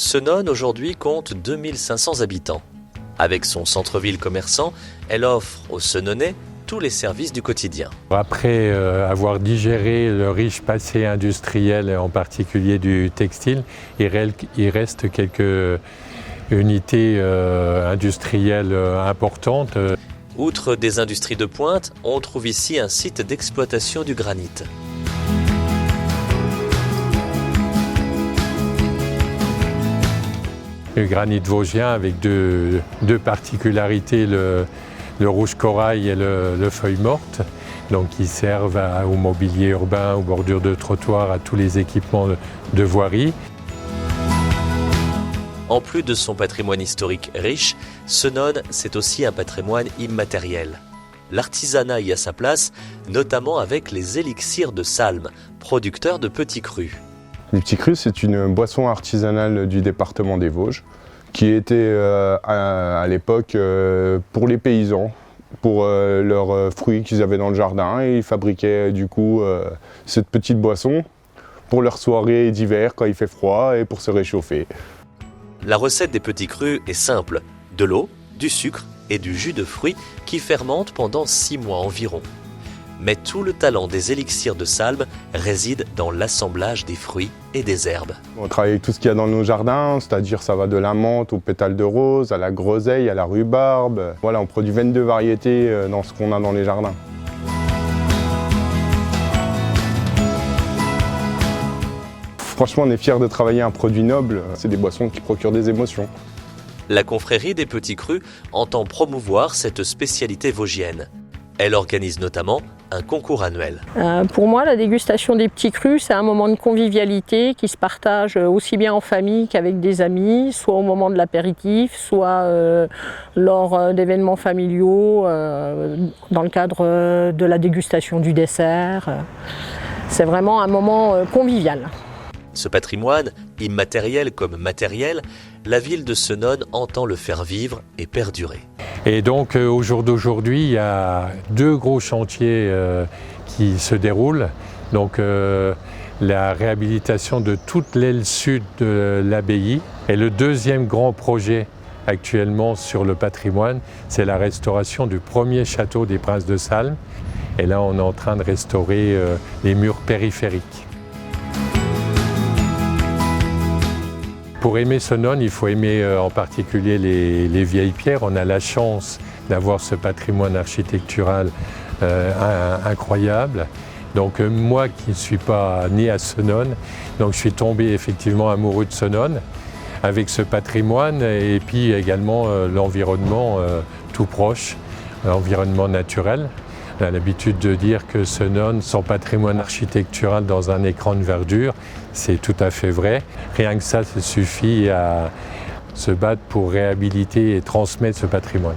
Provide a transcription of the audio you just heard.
Senones aujourd'hui compte 2500 habitants. Avec son centre-ville commerçant, elle offre aux Senonais tous les services du quotidien. Après avoir digéré le riche passé industriel, en particulier du textile, il reste quelques unités industrielles importantes. Outre des industries de pointe, on trouve ici un site d'exploitation du granit. Le granit vosgien avec deux particularités, le rouge corail et le feuille morte, donc qui servent au mobilier urbain, aux bordures de trottoirs, à tous les équipements de voirie. En plus de son patrimoine historique riche, Senones, c'est aussi un patrimoine immatériel. L'artisanat y a sa place, notamment avec les élixirs de Salm, producteurs de petits crus. Les petits crus, c'est une boisson artisanale du département des Vosges qui était à l'époque pour les paysans, pour leurs fruits qu'ils avaient dans le jardin, et ils fabriquaient du coup cette petite boisson pour leurs soirées d'hiver quand il fait froid et pour se réchauffer. La recette des petits crus est simple, de l'eau, du sucre et du jus de fruits qui fermentent pendant 6 mois environ. Mais tout le talent des élixirs de Salm réside dans l'assemblage des fruits et des herbes. On travaille avec tout ce qu'il y a dans nos jardins, c'est-à-dire ça va de la menthe au pétale de rose, à la groseille, à la rhubarbe. Voilà, on produit 22 variétés dans ce qu'on a dans les jardins. Franchement, on est fiers de travailler un produit noble. C'est des boissons qui procurent des émotions. La confrérie des petits crus entend promouvoir cette spécialité vosgienne. Elle organise notamment un concours annuel. Pour moi, la dégustation des petits crus, c'est un moment de convivialité qui se partage aussi bien en famille qu'avec des amis, soit au moment de l'apéritif, soit lors d'événements familiaux, dans le cadre de la dégustation du dessert. C'est vraiment un moment convivial. Ce patrimoine, immatériel comme matériel, la ville de Senones entend le faire vivre et perdurer. Et donc au jour d'aujourd'hui, il y a 2 gros chantiers qui se déroulent. Donc la réhabilitation de toute l'aile sud de l'abbaye. Et le deuxième grand projet actuellement sur le patrimoine, c'est la restauration du premier château des Princes de Salm. Et là, on est en train de restaurer les murs périphériques. Pour aimer Senones, il faut aimer en particulier les vieilles pierres. On a la chance d'avoir ce patrimoine architectural incroyable. Donc moi qui ne suis pas né à Senones, donc je suis tombé effectivement amoureux de Senones avec ce patrimoine et puis également l'environnement tout proche, l'environnement naturel. On a l'habitude de dire que Senones, son patrimoine architectural dans un écran de verdure, c'est tout à fait vrai. Rien que ça suffit à se battre pour réhabiliter et transmettre ce patrimoine.